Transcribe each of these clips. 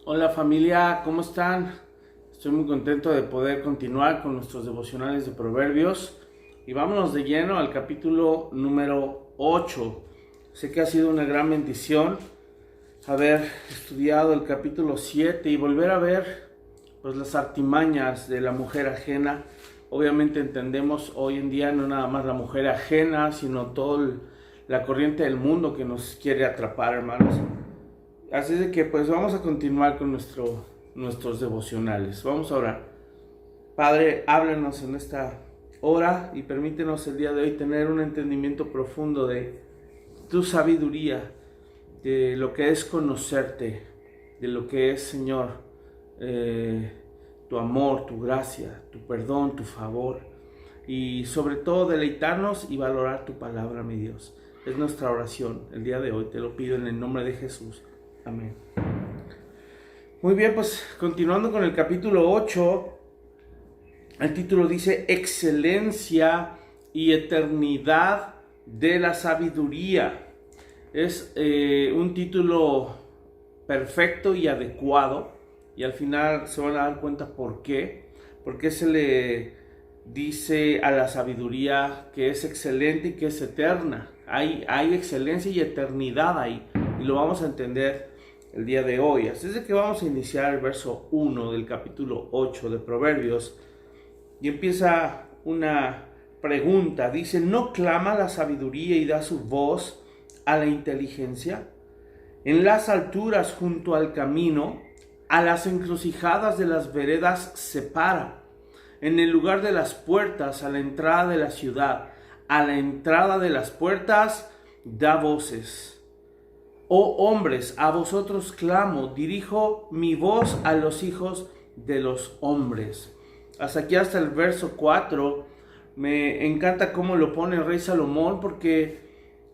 Hola familia, ¿cómo están? Estoy muy contento de poder continuar con nuestros devocionales de Proverbios y vámonos de lleno al capítulo número 8. Sé que ha sido una gran bendición haber estudiado el capítulo 7 y volver a ver pues las artimañas de la mujer ajena. Obviamente entendemos hoy en día no nada más la mujer ajena, sino toda la corriente del mundo que nos quiere atrapar, hermanos. Así de que pues vamos a continuar con nuestros devocionales. Vamos a orar. Padre, háblanos en esta hora y permítenos el día de hoy tener un entendimiento profundo de tu sabiduría, de lo que es conocerte, de lo que es, Señor, tu amor, tu gracia, tu perdón, tu favor y sobre todo deleitarnos y valorar tu palabra, mi Dios. Es nuestra oración el día de hoy, te lo pido en el nombre de Jesús. Amén. Muy bien, pues continuando con el capítulo 8, el título dice excelencia y eternidad de la sabiduría. Es un título perfecto y adecuado y al final se van a dar cuenta por qué. Porque se le dice a la sabiduría que es excelente y que es eterna. Hay excelencia y eternidad ahí y lo vamos a entender el día de hoy. Así es de que vamos a iniciar el verso 1 del capítulo 8 de Proverbios y empieza una pregunta. Dice, ¿no clama la sabiduría y da su voz a la inteligencia? En las alturas junto al camino, a las encrucijadas de las veredas se para. En el lugar de las puertas, a la entrada de la ciudad, a la entrada de las puertas, da voces. Oh hombres, a vosotros clamo, dirijo mi voz a los hijos de los hombres. Hasta aquí, hasta el verso 4, me encanta cómo lo pone el rey Salomón, porque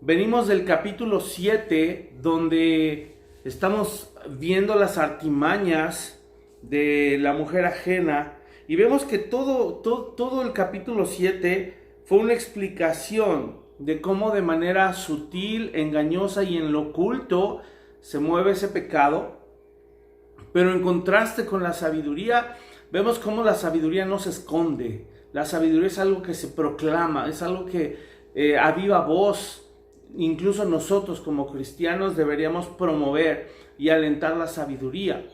venimos del capítulo 7, donde estamos viendo las artimañas de la mujer ajena, y vemos que todo el capítulo 7 fue una explicación de cómo de manera sutil, engañosa y en lo oculto se mueve ese pecado. Pero en contraste con la sabiduría, vemos cómo la sabiduría no se esconde. La sabiduría es algo que se proclama, es algo que a viva voz, incluso nosotros como cristianos deberíamos promover y alentar la sabiduría.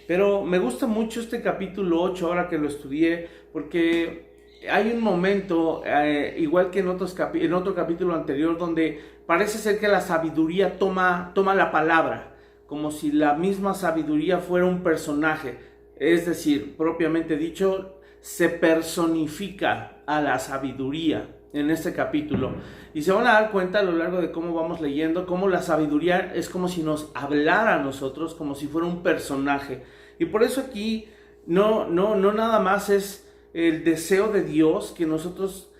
Pero me gusta mucho este capítulo 8 ahora que lo estudié, porque hay un momento, igual que en otro capítulo anterior, donde parece ser que la sabiduría toma la palabra, como si la misma sabiduría fuera un personaje. Es decir, propiamente dicho, se personifica a la sabiduría en este capítulo. Y se van a dar cuenta a lo largo de cómo vamos leyendo, cómo la sabiduría es como si nos hablara a nosotros, como si fuera un personaje. Y por eso aquí no nada más es el deseo de Dios que nosotros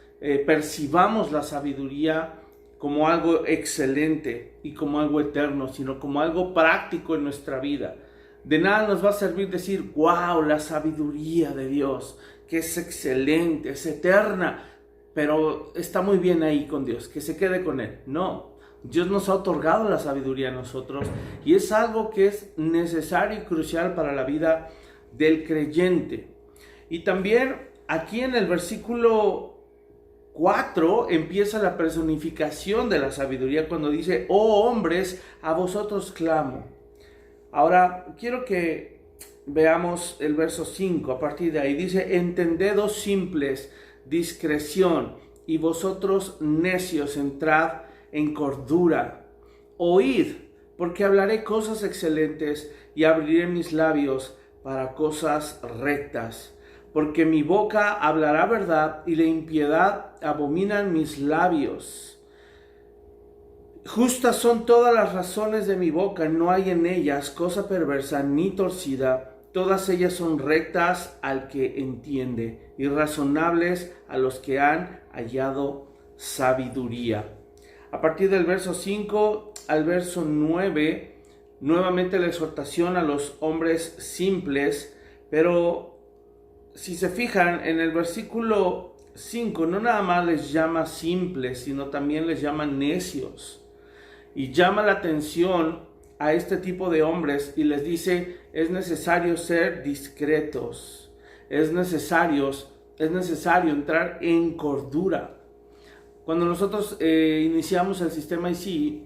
percibamos la sabiduría como algo excelente y como algo eterno, sino como algo práctico en nuestra vida. De nada nos va a servir decir, wow, la sabiduría de Dios, que es excelente, es eterna, pero está muy bien ahí con Dios, que se quede con Él. No, Dios nos ha otorgado la sabiduría a nosotros y es algo que es necesario y crucial para la vida del creyente. Y también aquí en el versículo 4 empieza la personificación de la sabiduría cuando dice, oh hombres, a vosotros clamo. Ahora quiero que veamos el verso 5, a partir de ahí dice, entended, simples, discreción, y vosotros necios entrad en cordura. Oíd, porque hablaré cosas excelentes y abriré mis labios para cosas rectas. Porque mi boca hablará verdad y la impiedad abominan mis labios. Justas son todas las razones de mi boca, no hay en ellas cosa perversa ni torcida. Todas ellas son rectas al que entiende y razonables a los que han hallado sabiduría. A partir del verso 5 al verso 9, nuevamente la exhortación a los hombres simples, pero si se fijan en el versículo 5, no nada más les llama simples, sino también les llama necios. Y llama la atención a este tipo de hombres y les dice, es necesario ser discretos, es necesario entrar en cordura. Cuando nosotros iniciamos el sistema IC,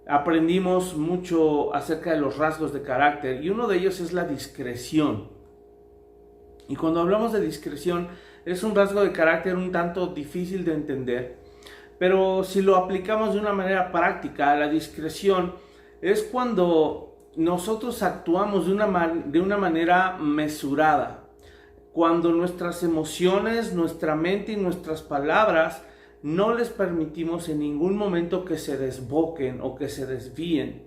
aprendimos mucho acerca de los rasgos de carácter y uno de ellos es la discreción. Y cuando hablamos de discreción, es un rasgo de carácter un tanto difícil de entender, pero si lo aplicamos de una manera práctica, la discreción es cuando nosotros actuamos de una manera mesurada, cuando nuestras emociones, nuestra mente y nuestras palabras no les permitimos en ningún momento que se desboquen o que se desvíen,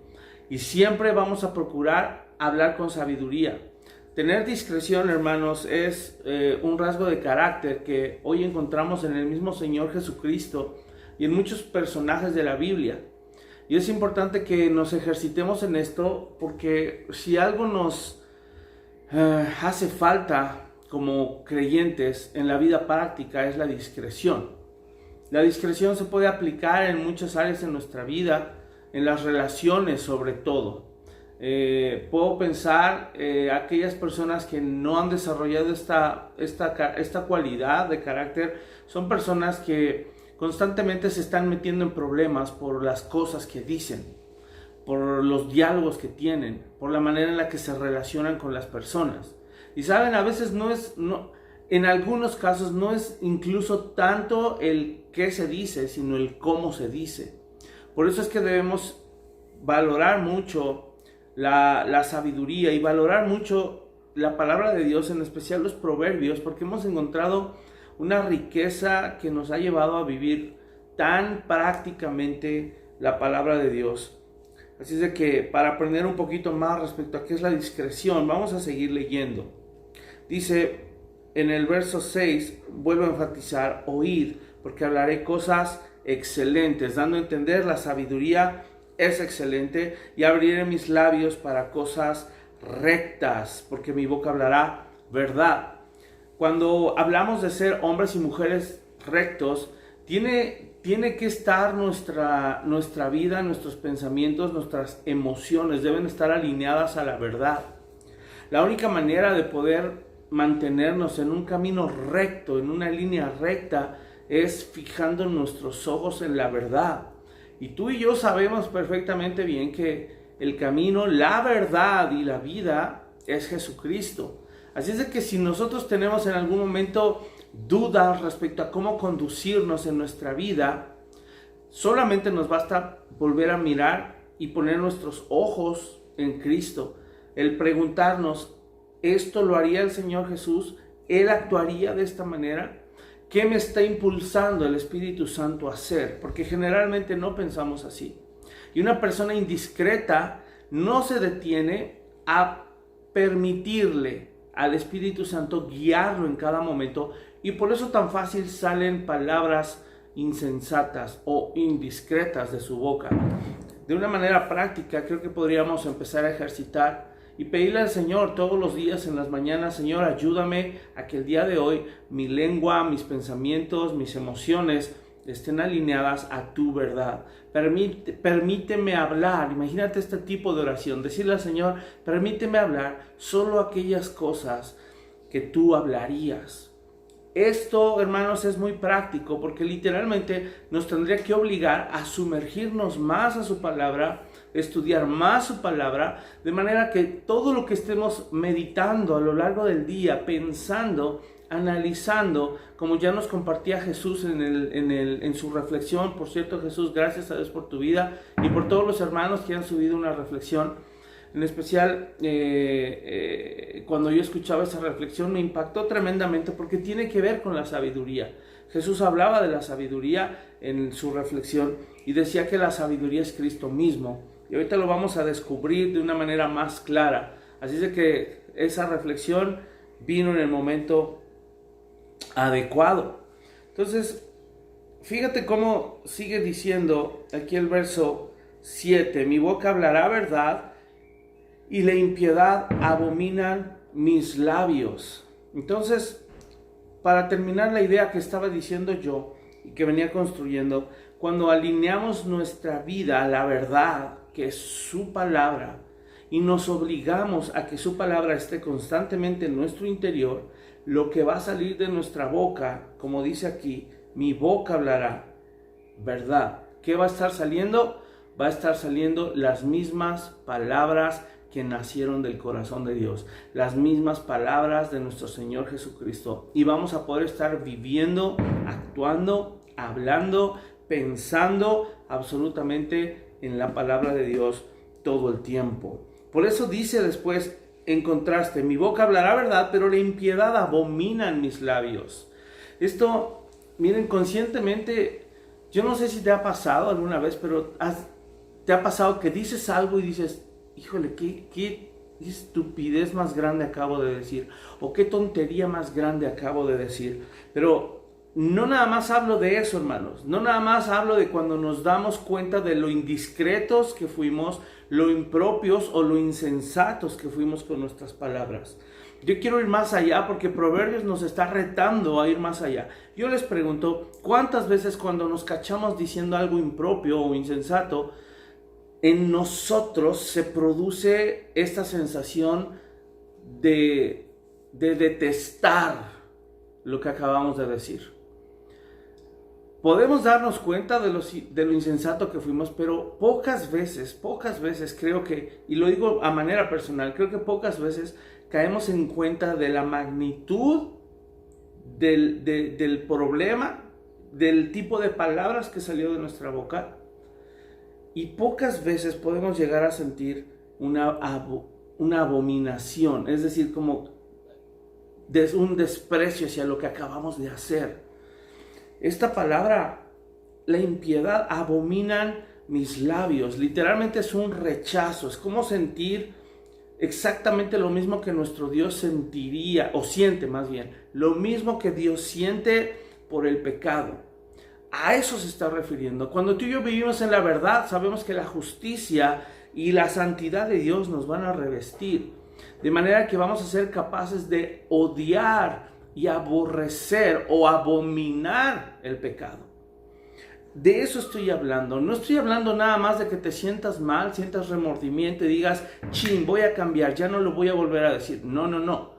y siempre vamos a procurar hablar con sabiduría. Tener discreción, hermanos, es un rasgo de carácter que hoy encontramos en el mismo Señor Jesucristo y en muchos personajes de la Biblia. Y es importante que nos ejercitemos en esto, porque si algo nos hace falta como creyentes en la vida práctica es la discreción. La discreción se puede aplicar en muchas áreas de nuestra vida, en las relaciones sobre todo. Puedo pensar aquellas personas que no han desarrollado esta cualidad de carácter, son personas que constantemente se están metiendo en problemas por las cosas que dicen, por los diálogos que tienen, por la manera en la que se relacionan con las personas. Y saben, a veces en algunos casos no es incluso tanto el qué se dice, sino el cómo se dice. Por eso es que debemos valorar mucho la sabiduría y valorar mucho la palabra de Dios, en especial los proverbios, porque hemos encontrado una riqueza que nos ha llevado a vivir tan prácticamente la palabra de Dios. Así es de que para aprender un poquito más respecto a qué es la discreción, vamos a seguir leyendo. Dice en el verso 6, vuelvo a enfatizar, oíd, porque hablaré cosas excelentes, dando a entender la sabiduría es excelente, y abriré mis labios para cosas rectas, porque mi boca hablará verdad. Cuando hablamos de ser hombres y mujeres rectos, tiene que estar nuestra vida, nuestros pensamientos, nuestras emociones deben estar alineadas a la verdad. La única manera de poder mantenernos en un camino recto, en una línea recta, es fijando nuestros ojos en la verdad. Y tú y yo sabemos perfectamente bien que el camino, la verdad y la vida es Jesucristo. Así es de que si nosotros tenemos en algún momento dudas respecto a cómo conducirnos en nuestra vida, solamente nos basta volver a mirar y poner nuestros ojos en Cristo. El preguntarnos, ¿esto lo haría el Señor Jesús? ¿Él actuaría de esta manera? ¿Qué me está impulsando el Espíritu Santo a hacer? Porque generalmente no pensamos así. Y una persona indiscreta no se detiene a permitirle al Espíritu Santo guiarlo en cada momento, y por eso tan fácil salen palabras insensatas o indiscretas de su boca. De una manera práctica, creo que podríamos empezar a ejercitar y pedirle al Señor todos los días en las mañanas: Señor, ayúdame a que el día de hoy mi lengua, mis pensamientos, mis emociones estén alineadas a tu verdad. Permíteme hablar. Imagínate este tipo de oración, decirle al Señor: permíteme hablar solo aquellas cosas que tú hablarías. Esto, hermanos, es muy práctico, porque literalmente nos tendría que obligar a sumergirnos más a su palabra, estudiar más su palabra, de manera que todo lo que estemos meditando a lo largo del día, pensando, analizando, como ya nos compartía Jesús en su reflexión. Por cierto, Jesús, gracias a Dios por tu vida y por todos los hermanos que han subido una reflexión. En especial, cuando yo escuchaba esa reflexión me impactó tremendamente, porque tiene que ver con la sabiduría. Jesús hablaba de la sabiduría en su reflexión y decía que la sabiduría es Cristo mismo. Y ahorita lo vamos a descubrir de una manera más clara. Así es de que esa reflexión vino en el momento adecuado. Entonces, fíjate cómo sigue diciendo aquí el verso 7. Mi boca hablará verdad, y la impiedad abominan mis labios. Entonces, para terminar la idea que estaba diciendo yo y que venía construyendo, cuando alineamos nuestra vida a la verdad, que es su palabra, y nos obligamos a que su palabra esté constantemente en nuestro interior, lo que va a salir de nuestra boca, como dice aquí, mi boca hablará verdad. ¿Qué va a estar saliendo? Va a estar saliendo las mismas palabras que nacieron del corazón de Dios, las mismas palabras de nuestro Señor Jesucristo. Y vamos a poder estar viviendo, actuando, hablando, pensando absolutamente en la palabra de Dios todo el tiempo. Por eso dice después, en contraste, mi boca hablará verdad, pero la impiedad abomina en mis labios. Esto, miren, conscientemente, yo no sé si te ha pasado alguna vez, pero te ha pasado que dices algo y dices, híjole, qué estupidez más grande acabo de decir, o qué tontería más grande acabo de decir. Pero no nada más hablo de eso, hermanos, no nada más hablo de cuando nos damos cuenta de lo indiscretos que fuimos, lo impropios o lo insensatos que fuimos con nuestras palabras. Yo quiero ir más allá porque Proverbios nos está retando a ir más allá. Yo les pregunto, ¿cuántas veces cuando nos cachamos diciendo algo impropio o insensato, en nosotros se produce esta sensación de detestar lo que acabamos de decir? Podemos darnos cuenta de lo insensato que fuimos, pero pocas veces creo que, y lo digo a manera personal, creo que pocas veces caemos en cuenta de la magnitud del problema, del tipo de palabras que salió de nuestra boca. Y pocas veces podemos llegar a sentir una abominación, es decir, como un desprecio hacia lo que acabamos de hacer. Esta palabra, la impiedad, abominan mis labios. Literalmente es un rechazo, es como sentir exactamente lo mismo que nuestro Dios sentiría, o siente más bien, lo mismo que Dios siente por el pecado. A eso se está refiriendo. Cuando tú y yo vivimos en la verdad, sabemos que la justicia y la santidad de Dios nos van a revestir. De manera que vamos a ser capaces de odiar y aborrecer o abominar el pecado. De eso estoy hablando. No estoy hablando nada más de que te sientas mal, sientas remordimiento y digas, chin, voy a cambiar, ya no lo voy a volver a decir. No.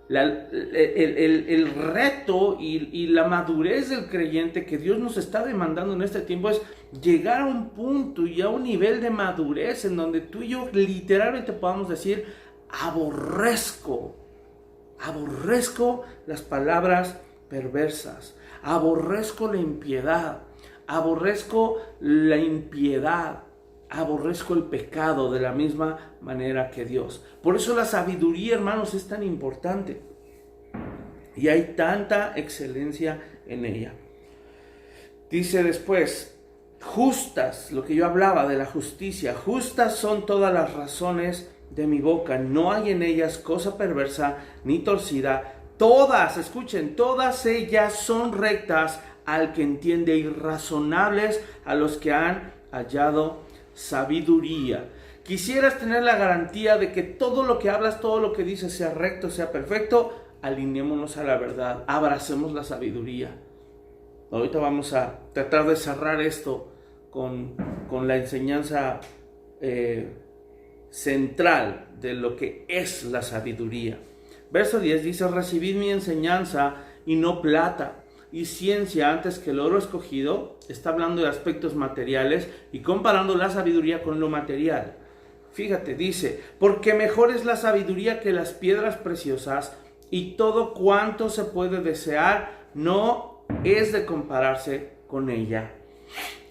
El reto y la madurez del creyente que Dios nos está demandando en este tiempo es llegar a un punto y a un nivel de madurez en donde tú y yo literalmente podamos decir, aborrezco las palabras perversas, aborrezco la impiedad, aborrezco el pecado de la misma manera que Dios. Por eso la sabiduría, hermanos, es tan importante y hay tanta excelencia en ella. Dice después, justas, lo que yo hablaba de la justicia, justas son todas las razones de mi boca, no hay en ellas cosa perversa ni torcida. Todas, escuchen, todas ellas son rectas al que entiende y razonables a los que han hallado sabiduría. ¿Quisieras tener la garantía de que todo lo que hablas, todo lo que dices sea recto, sea perfecto? Alineémonos a la verdad, abracemos la sabiduría. Ahorita vamos a tratar de cerrar esto con la enseñanza central de lo que es la sabiduría. Verso 10 dice, recibid mi enseñanza y no plata y ciencia antes que el oro escogido. Está hablando de aspectos materiales y comparando la sabiduría con lo material. Fíjate, dice, porque mejor es la sabiduría que las piedras preciosas y todo cuanto se puede desear no es de compararse con ella.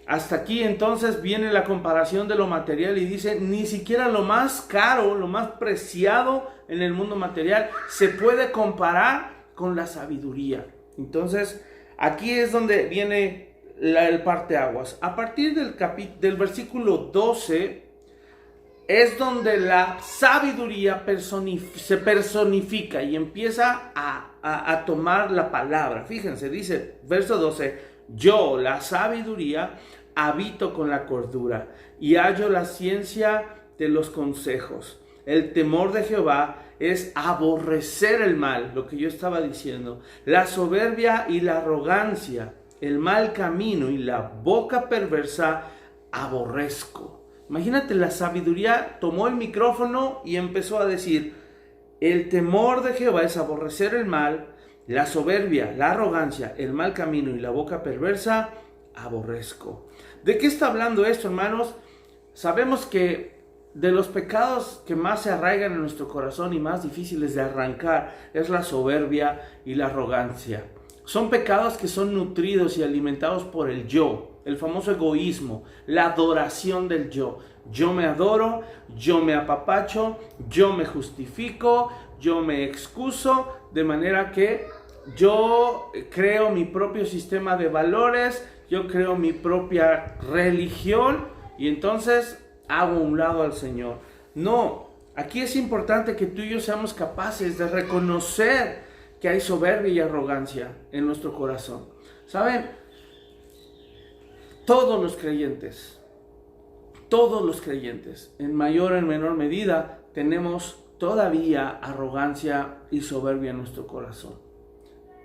Hasta aquí entonces viene la comparación de lo material y dice, ni siquiera lo más caro, lo más preciado en el mundo material se puede comparar con la sabiduría. Entonces, aquí es donde viene el parteaguas. A partir del versículo 12 es donde la sabiduría se personifica y empieza a tomar la palabra. Fíjense, dice, verso 12, yo, la sabiduría, habito con la cordura y hallo la ciencia de los consejos. El temor de Jehová es aborrecer el mal, lo que yo estaba diciendo, la soberbia y la arrogancia, el mal camino y la boca perversa aborrezco. Imagínate, la sabiduría tomó el micrófono y empezó a decir: el temor de Jehová es aborrecer el mal, la soberbia, la arrogancia, el mal camino y la boca perversa aborrezco. ¿De qué está hablando esto, hermanos? Sabemos que de los pecados que más se arraigan en nuestro corazón y más difíciles de arrancar es la soberbia y la arrogancia. Son pecados que son nutridos y alimentados por el yo, el famoso egoísmo, la adoración del yo. Yo me adoro, yo me apapacho, yo me justifico, yo me excuso, de manera que yo creo mi propio sistema de valores, yo creo mi propia religión y entonces hago a un lado al Señor. No, aquí es importante que tú y yo seamos capaces de reconocer que hay soberbia y arrogancia en nuestro corazón. ¿Saben? Todos los creyentes, en mayor o en menor medida, tenemos todavía arrogancia y soberbia en nuestro corazón.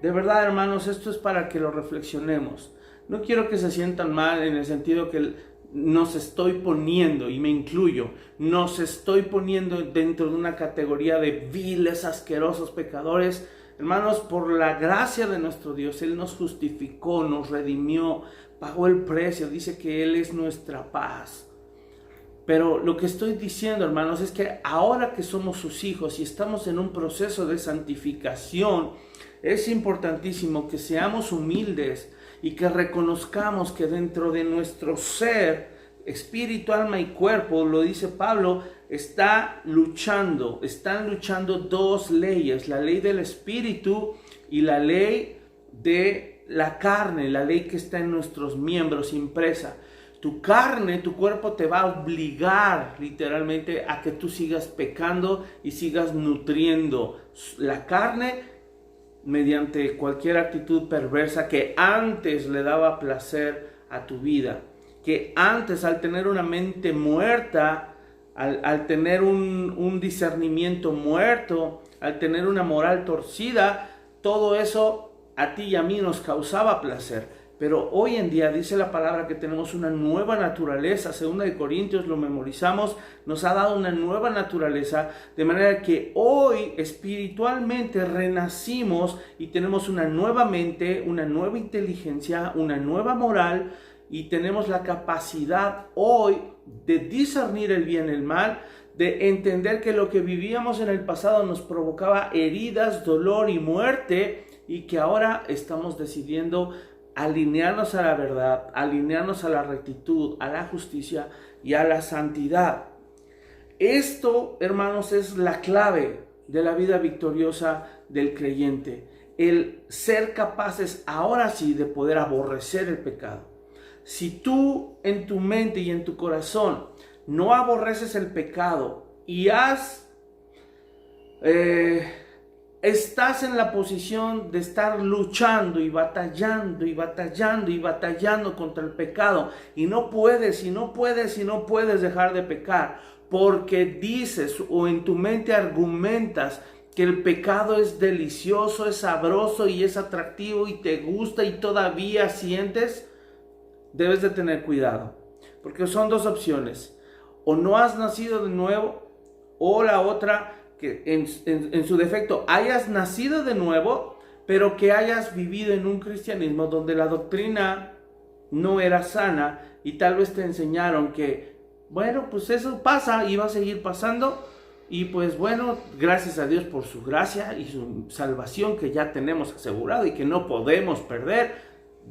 De verdad, hermanos, esto es para que lo reflexionemos. No quiero que se sientan mal en el sentido que nos estoy poniendo, y me incluyo, nos estoy poniendo dentro de una categoría de viles, asquerosos pecadores. Hermanos, por la gracia de nuestro Dios, Él nos justificó, nos redimió, pagó el precio, dice que Él es nuestra paz. Pero lo que estoy diciendo, hermanos, es que ahora que somos sus hijos y estamos en un proceso de santificación, es importantísimo que seamos humildes y que reconozcamos que dentro de nuestro ser, espíritu, alma y cuerpo, lo dice Pablo, están luchando dos leyes: la ley del espíritu y la ley de la carne, la ley que está en nuestros miembros impresa. Tu carne, tu cuerpo te va a obligar literalmente a que tú sigas pecando y sigas nutriendo la carne mediante cualquier actitud perversa que antes le daba placer a tu vida, que antes, al tener una mente muerta, al tener un discernimiento muerto, al tener una moral torcida, todo eso a ti y a mí nos causaba placer. Pero hoy en día dice la palabra que tenemos una nueva naturaleza. 2 Corintios, lo memorizamos, nos ha dado una nueva naturaleza, de manera que hoy espiritualmente renacimos y tenemos una nueva mente, una nueva inteligencia, una nueva moral, y tenemos la capacidad hoy de discernir el bien y el mal, de entender que lo que vivíamos en el pasado nos provocaba heridas, dolor y muerte, y que ahora estamos decidiendo alinearnos a la verdad, alinearnos a la rectitud, a la justicia y a la santidad. Esto, hermanos, es la clave de la vida victoriosa del creyente. El ser capaces ahora sí de poder aborrecer el pecado. Si tú en tu mente y en tu corazón no aborreces el pecado y estás en la posición de estar luchando y batallando contra el pecado, y no puedes dejar de pecar, porque dices o en tu mente argumentas que el pecado es delicioso, es sabroso y es atractivo y te gusta y todavía sientes, debes de tener cuidado, porque son dos opciones: o no has nacido de nuevo, o la otra, que en su defecto hayas nacido de nuevo, pero que hayas vivido en un cristianismo donde la doctrina no era sana y tal vez te enseñaron que, bueno, pues eso pasa y va a seguir pasando, y pues bueno, gracias a Dios por su gracia y su salvación que ya tenemos asegurado y que no podemos perder,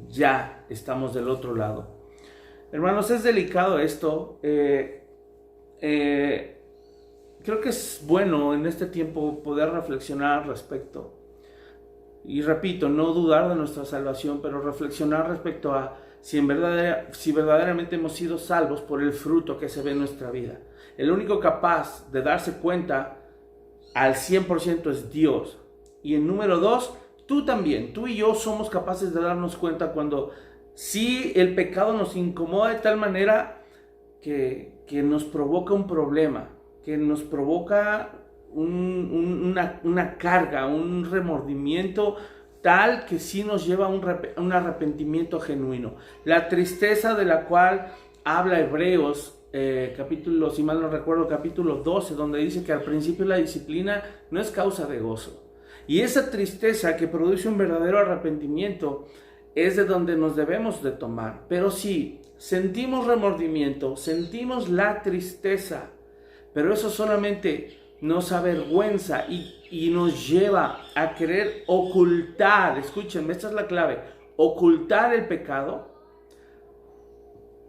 ya estamos del otro lado. Hermanos, es delicado esto. Creo que es bueno en este tiempo poder reflexionar al respecto. Y repito, no dudar de nuestra salvación, pero reflexionar respecto a si verdaderamente hemos sido salvos por el fruto que se ve en nuestra vida. El único capaz de darse cuenta al 100% es Dios. Y en número 2, tú también, tú y yo somos capaces de darnos cuenta cuando sí el pecado nos incomoda de tal manera que nos provoca un problema, que nos provoca una carga, un remordimiento tal que sí nos lleva a un arrepentimiento genuino. La tristeza de la cual habla Hebreos capítulo, si mal no recuerdo, capítulo 12, donde dice que al principio la disciplina no es causa de gozo. Y esa tristeza que produce un verdadero arrepentimiento es de donde nos debemos de tomar. Pero si sentimos remordimiento, sentimos la tristeza, pero eso solamente nos avergüenza y nos lleva a querer ocultar, escúchenme, esta es la clave, ocultar el pecado,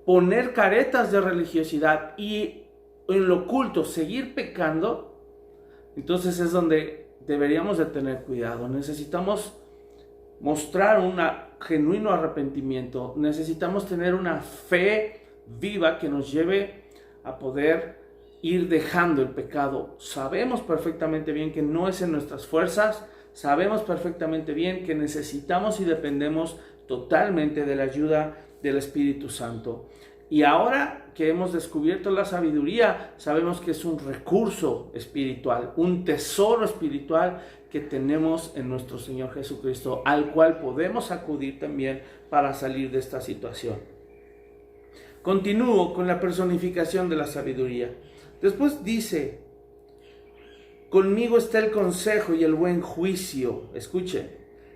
poner caretas de religiosidad y en lo oculto seguir pecando, entonces es donde deberíamos de tener cuidado. Necesitamos mostrar un genuino arrepentimiento, necesitamos tener una fe viva que nos lleve a poder ir dejando el pecado. Sabemos perfectamente bien que no es en nuestras fuerzas, sabemos perfectamente bien que necesitamos y dependemos totalmente de la ayuda del Espíritu Santo. Y ahora que hemos descubierto la sabiduría, sabemos que es un recurso espiritual, un tesoro espiritual que tenemos en nuestro Señor Jesucristo, al cual podemos acudir también para salir de esta situación. Continúo con la personificación de la sabiduría. Después dice: conmigo está el consejo y el buen juicio. Escuchen,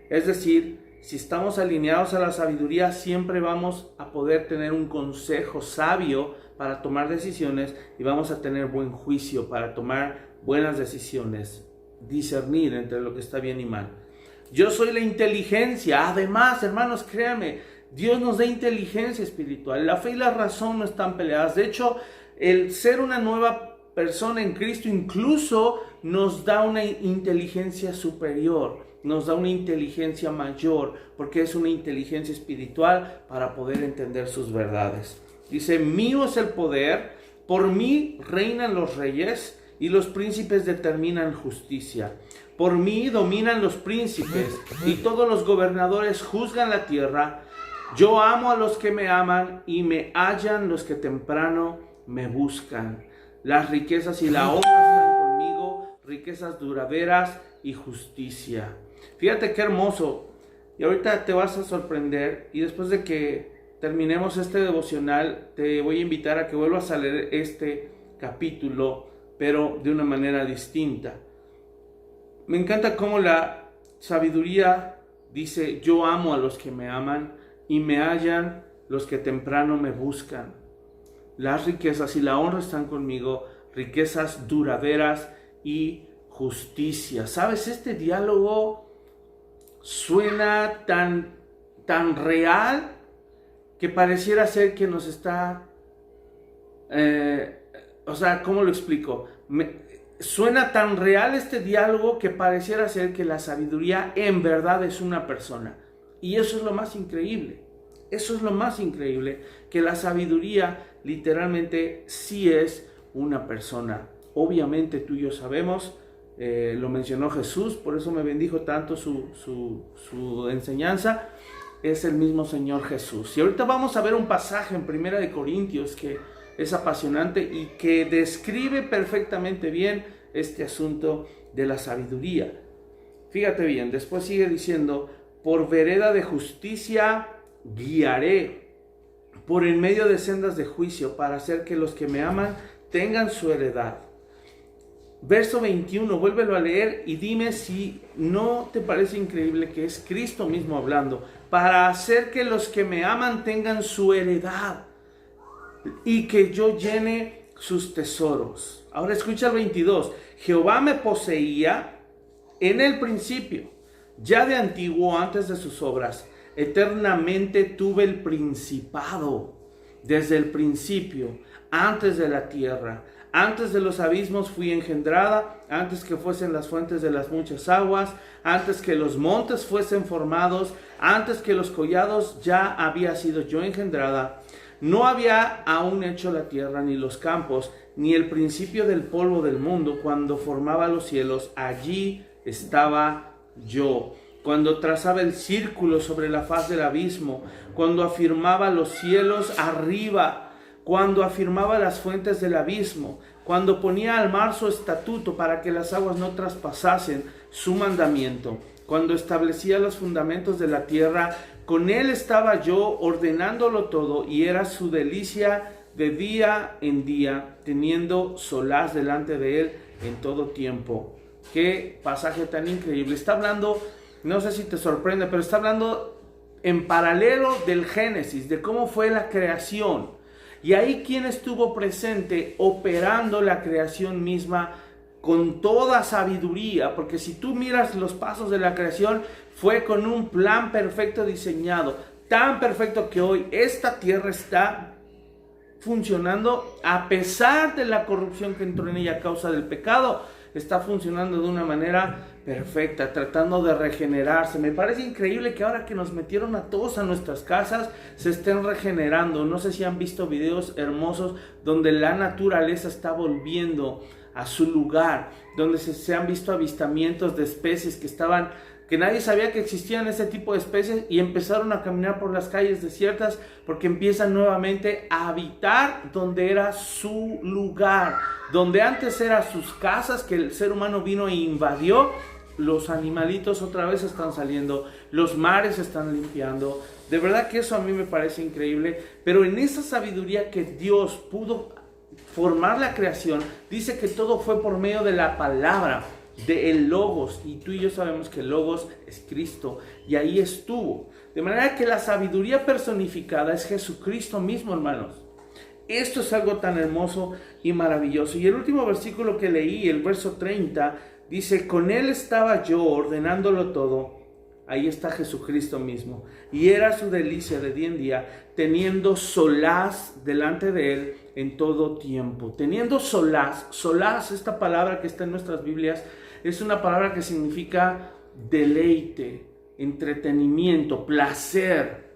es decir, si estamos alineados a la sabiduría, siempre vamos a poder tener un consejo sabio para tomar decisiones y vamos a tener buen juicio para tomar buenas decisiones, discernir entre lo que está bien y mal. Yo soy la inteligencia. Además, hermanos, créanme, Dios nos da inteligencia espiritual. La fe y la razón no están peleadas. De hecho, el ser una nueva persona en Cristo incluso nos da una inteligencia superior, nos da una inteligencia mayor, porque es una inteligencia espiritual para poder entender sus verdades. Dice: mío es el poder, por mí reinan los reyes y los príncipes determinan justicia. Por mí dominan los príncipes y todos los gobernadores juzgan la tierra. Yo amo a los que me aman y me hallan los que temprano me buscan. Las riquezas y la honra están conmigo, riquezas duraderas y justicia. Fíjate qué hermoso. Y ahorita te vas a sorprender. Y después de que terminemos este devocional, te voy a invitar a que vuelvas a leer este capítulo, pero de una manera distinta. Me encanta cómo la sabiduría dice: yo amo a los que me aman y me hallan los que temprano me buscan. Las riquezas y la honra están conmigo, riquezas duraderas y justicia. ¿Sabes? Este diálogo suena tan real que pareciera ser que nos está... ¿cómo lo explico? Suena tan real este diálogo que pareciera ser que la sabiduría en verdad es una persona. Y eso es lo más increíble. Eso es lo más increíble, que la sabiduría literalmente sí es una persona. Obviamente tú y yo sabemos, lo mencionó Jesús, por eso me bendijo tanto su enseñanza. Es el mismo Señor Jesús. Y ahorita vamos a ver un pasaje en 1 Corintios que es apasionante y que describe perfectamente bien este asunto de la sabiduría. Fíjate bien, después sigue diciendo: por vereda de justicia guiaré, por en medio de sendas de juicio, para hacer que los que me aman tengan su heredad. Verso 21, vuélvelo a leer y dime si no te parece increíble que es Cristo mismo hablando. Para hacer que los que me aman tengan su heredad y que yo llene sus tesoros. Ahora escucha el 22. Jehová me poseía en el principio, ya de antiguo, antes de sus obras. Eternamente tuve el principado, desde el principio, antes de la tierra. Antes de los abismos fui engendrada, antes que fuesen las fuentes de las muchas aguas, antes que los montes fuesen formados, antes que los collados ya había sido yo engendrada. No había aún hecho la tierra, ni los campos, ni el principio del polvo del mundo. Cuando formaba los cielos, allí estaba yo. Cuando trazaba el círculo sobre la faz del abismo, cuando afirmaba los cielos arriba, cuando afirmaba las fuentes del abismo, cuando ponía al mar su estatuto para que las aguas no traspasasen su mandamiento, cuando establecía los fundamentos de la tierra, con él estaba yo ordenándolo todo y era su delicia de día en día, teniendo solaz delante de Él en todo tiempo. Qué pasaje tan increíble. Está hablando, no sé si te sorprende, pero está hablando en paralelo del Génesis, de cómo fue la creación. Y ahí quién estuvo presente operando la creación misma con toda sabiduría, porque si tú miras los pasos de la creación, fue con un plan perfecto diseñado, tan perfecto que hoy esta tierra está funcionando a pesar de la corrupción que entró en ella a causa del pecado. Está funcionando de una manera perfecta, tratando de regenerarse. Me parece increíble que ahora que nos metieron a todos a nuestras casas, se estén regenerando. No sé si han visto videos hermosos donde la naturaleza está volviendo a su lugar, donde se han visto avistamientos de especies que nadie sabía que existían ese tipo de especies y empezaron a caminar por las calles desiertas porque empiezan nuevamente a habitar donde era su lugar, donde antes eran sus casas que el ser humano vino e invadió. Los animalitos otra vez están saliendo, los mares se están limpiando. De verdad que eso a mí me parece increíble, pero en esa sabiduría que Dios pudo formar la creación, dice que todo fue por medio de la palabra, de el Logos, y tú y yo sabemos que el Logos es Cristo, y ahí estuvo. De manera que la sabiduría personificada es Jesucristo mismo, hermanos. Esto es algo tan hermoso y maravilloso. Y el último versículo que leí, el verso 30, dice: con Él estaba yo ordenándolo todo. Ahí está Jesucristo mismo. Y era su delicia de día en día, teniendo solaz delante de Él en todo tiempo. Teniendo solaz, esta palabra que está en nuestras Biblias, es una palabra que significa deleite, entretenimiento, placer,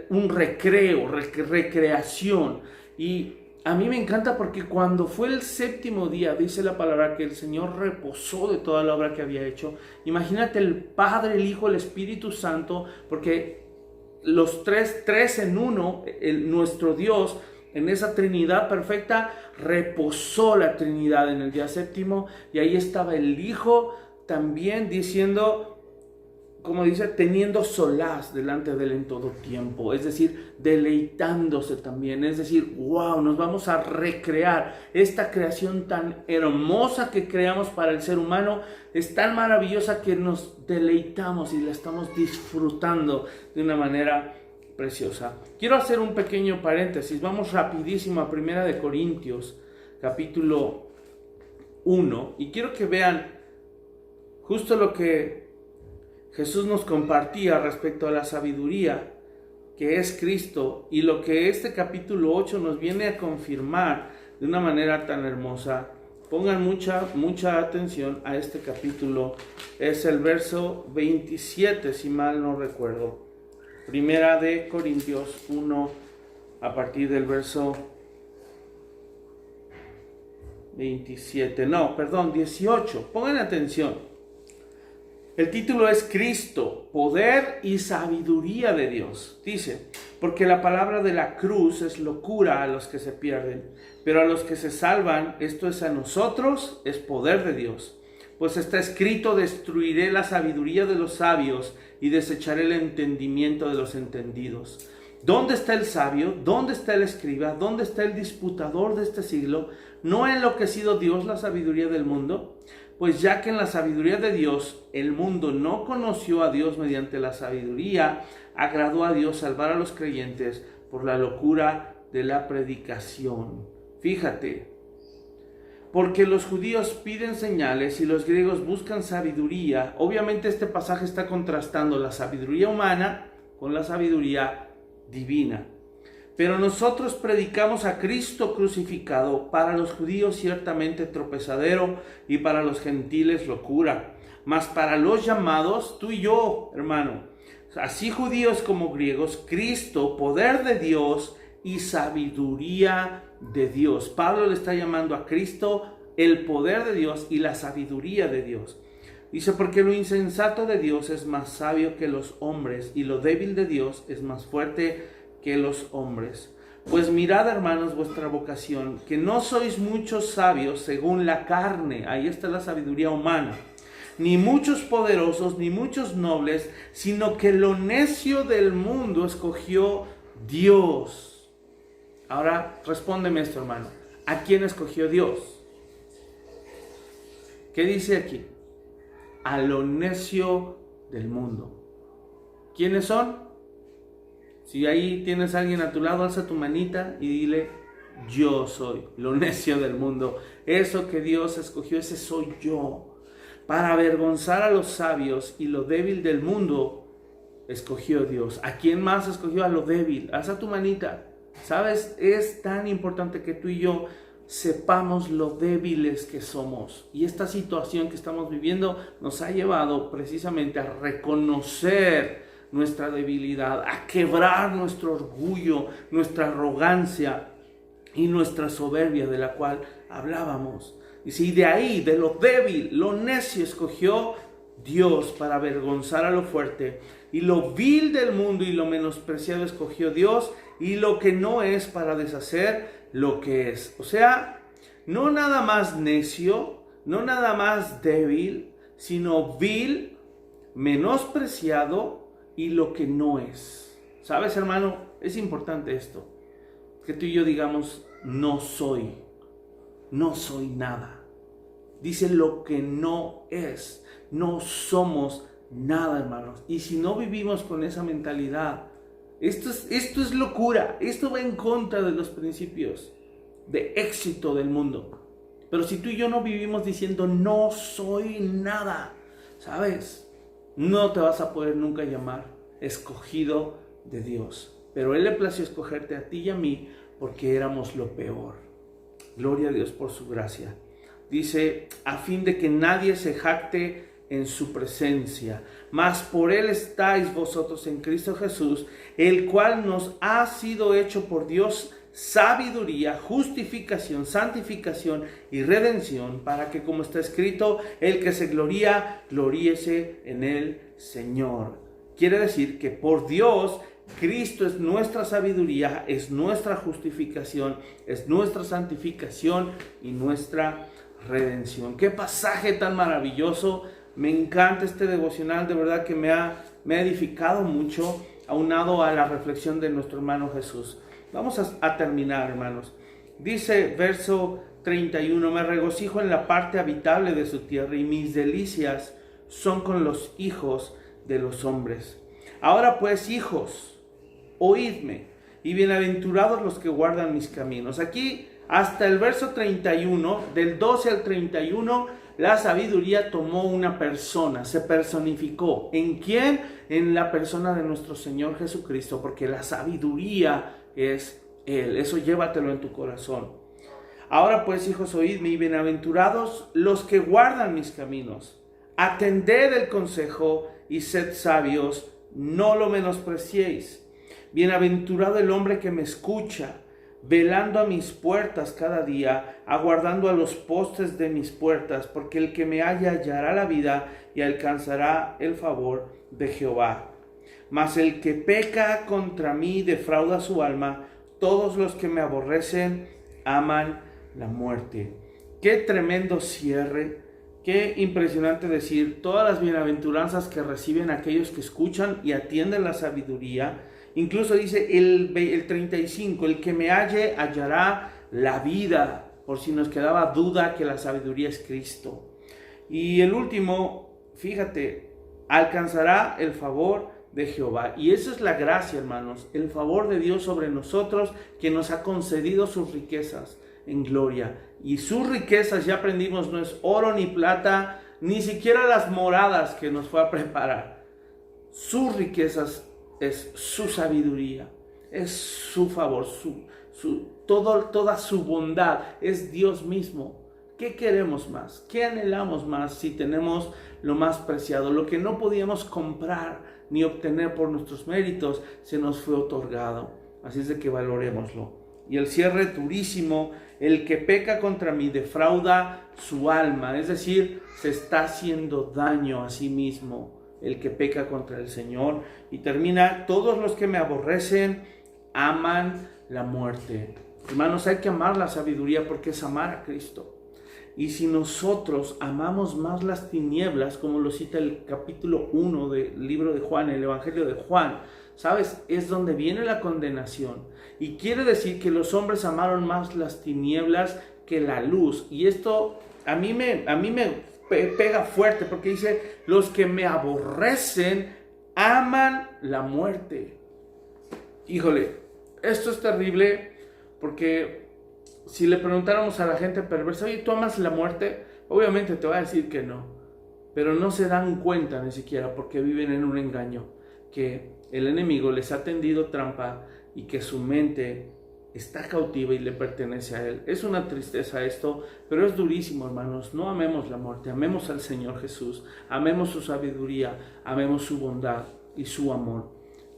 un recreo, recreación. Y a mí me encanta porque cuando fue el séptimo día, dice la palabra que el Señor reposó de toda la obra que había hecho. Imagínate el Padre, el Hijo, el Espíritu Santo, porque los tres en uno, nuestro Dios, en esa Trinidad perfecta, reposó la Trinidad en el día séptimo, y ahí estaba el Hijo también diciendo, como dice, teniendo solaz delante de Él en todo tiempo, es decir, deleitándose también, es decir, wow, nos vamos a recrear. Esta creación tan hermosa que creamos para el ser humano es tan maravillosa que nos deleitamos y la estamos disfrutando de una manera preciosa. Quiero hacer un pequeño paréntesis, vamos rapidísimo a 1 Corintios, capítulo 1, y quiero que vean justo lo que Jesús nos compartía respecto a la sabiduría que es Cristo, y lo que este capítulo 8 nos viene a confirmar de una manera tan hermosa. Pongan mucha atención a este capítulo. Es el verso 27, si mal no recuerdo. 1 Corintios 1, a partir del verso 18. Pongan atención. El título es Cristo, poder y sabiduría de Dios. Dice: porque la palabra de la cruz es locura a los que se pierden, pero a los que se salvan, esto es a nosotros, es poder de Dios. Pues está escrito: destruiré la sabiduría de los sabios y desecharé el entendimiento de los entendidos. ¿Dónde está el sabio? ¿Dónde está el escriba? ¿Dónde está el disputador de este siglo? ¿No ha enloquecido Dios la sabiduría del mundo? Pues ya que en la sabiduría de Dios el mundo no conoció a Dios mediante la sabiduría, agradó a Dios salvar a los creyentes por la locura de la predicación. Fíjate, porque los judíos piden señales y los griegos buscan sabiduría. Obviamente este pasaje está contrastando la sabiduría humana con la sabiduría divina. Pero nosotros predicamos a Cristo crucificado, para los judíos ciertamente tropezadero y para los gentiles locura, mas para los llamados, tú y yo, hermano, así judíos como griegos, Cristo, poder de Dios y sabiduría de Dios. Pablo le está llamando a Cristo el poder de Dios y la sabiduría de Dios. Dice: porque lo insensato de Dios es más sabio que los hombres, y lo débil de Dios es más fuerte que los hombres. Pues mirad, hermanos, vuestra vocación, que no sois muchos sabios según la carne, ahí está la sabiduría humana, ni muchos poderosos, ni muchos nobles, sino que lo necio del mundo escogió Dios. Ahora, respóndeme esto, hermano. ¿A quién escogió Dios? ¿Qué dice aquí? A lo necio del mundo. ¿Quiénes son? Si ahí tienes a alguien a tu lado, alza tu manita y dile: yo soy lo necio del mundo. Eso que Dios escogió, ese soy yo. Para avergonzar a los sabios y lo débil del mundo, escogió Dios. ¿A quién más escogió? A lo débil. Alza tu manita. ¿Sabes? Es tan importante que tú y yo sepamos lo débiles que somos. Y esta situación que estamos viviendo nos ha llevado precisamente a reconocer nuestra debilidad, a quebrar nuestro orgullo, nuestra arrogancia y nuestra soberbia de la cual hablábamos. Y de ahí, de lo débil, lo necio, escogió Dios para avergonzar a lo fuerte, y lo vil del mundo y lo menospreciado escogió Dios, y lo que no es, para deshacer lo que es. O sea, no nada más necio, no nada más débil, sino vil, menospreciado y lo que no es. ¿Sabes, hermano? Es importante esto, que tú y yo digamos: no soy nada. Dice lo que no es. No somos nada, hermanos. Y si no vivimos con esa mentalidad, esto es locura. Esto va en contra de los principios de éxito del mundo. Pero si tú y yo no vivimos diciendo: no soy nada, ¿sabes? No te vas a poder nunca llamar escogido de Dios. Pero Él le plació escogerte a ti y a mí porque éramos lo peor. Gloria a Dios por su gracia. Dice: a fin de que nadie se jacte en su presencia, mas por Él estáis vosotros en Cristo Jesús, el cual nos ha sido hecho por Dios sabiduría, justificación, santificación y redención, para que, como está escrito, el que se gloría, gloríese en el Señor. Quiere decir que por Dios, Cristo es nuestra sabiduría, es nuestra justificación, es nuestra santificación y nuestra redención. Qué pasaje tan maravilloso. Me encanta este devocional, de verdad que me ha edificado mucho, aunado a la reflexión de nuestro hermano Jesús. Vamos a terminar, hermanos. Dice verso 31: me regocijo en la parte habitable de su tierra, y mis delicias son con los hijos de los hombres. Ahora pues, hijos, oídme, y bienaventurados los que guardan mis caminos. Aquí, hasta el verso 31, del 12 al 31, la sabiduría tomó una persona, se personificó. ¿En quién? En la persona de nuestro Señor Jesucristo, porque la sabiduría es Él. Eso llévatelo en tu corazón. Ahora pues, hijos, oídme, y bienaventurados los que guardan mis caminos. Atended el consejo y sed sabios, no lo menospreciéis. Bienaventurado el hombre que me escucha, velando a mis puertas cada día, aguardando a los postes de mis puertas, porque el que me halla hallará la vida y alcanzará el favor de Jehová. Mas el que peca contra mí defrauda su alma. Todos los que me aborrecen aman la muerte. Qué tremendo cierre. Qué impresionante decir todas las bienaventuranzas que reciben aquellos que escuchan y atienden la sabiduría. Incluso dice el 35, el que me halle hallará la vida, por si nos quedaba duda que la sabiduría es Cristo. Y el último, fíjate, alcanzará el favor de Jehová. Y esa es la gracia, hermanos, el favor de Dios sobre nosotros, que nos ha concedido sus riquezas en gloria. Y sus riquezas, ya aprendimos, no es oro ni plata, ni siquiera las moradas que nos fue a preparar. Sus riquezas es su sabiduría, es su favor, toda su bondad, es Dios mismo. ¿Qué queremos más? ¿Qué anhelamos más si tenemos lo más preciado? Lo que no podíamos comprar ni obtener por nuestros méritos, se nos fue otorgado. Así es de que valorémoslo. Y el cierre durísimo: el que peca contra mí defrauda su alma, es decir, se está haciendo daño a sí mismo. El que peca contra el Señor. Y termina: todos los que me aborrecen aman la muerte. Hermanos, hay que amar la sabiduría porque es amar a Cristo. Y si nosotros amamos más las tinieblas, como lo cita el capítulo 1 del libro de Juan, el Evangelio de Juan, ¿sabes? Es donde viene la condenación. Y quiere decir que los hombres amaron más las tinieblas que la luz. Y esto a mí me pega fuerte, porque dice, los que me aborrecen aman la muerte. Híjole, esto es terrible, porque si le preguntáramos a la gente perversa, oye, ¿tú amas la muerte? Obviamente te va a decir que no, pero no se dan cuenta ni siquiera, porque viven en un engaño, que el enemigo les ha tendido trampa y que su mente está cautiva y le pertenece a él. Es una tristeza esto, pero es durísimo, hermanos. No amemos la muerte, amemos al Señor Jesús, amemos su sabiduría, amemos su bondad y su amor.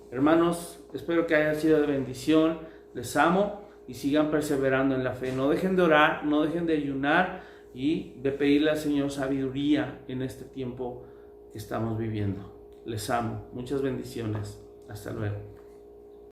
Hermanos, espero que haya sido de bendición. Les amo y sigan perseverando en la fe. No dejen de orar, no dejen de ayunar y de pedirle al Señor sabiduría en este tiempo que estamos viviendo. Les amo. Muchas bendiciones. Hasta luego.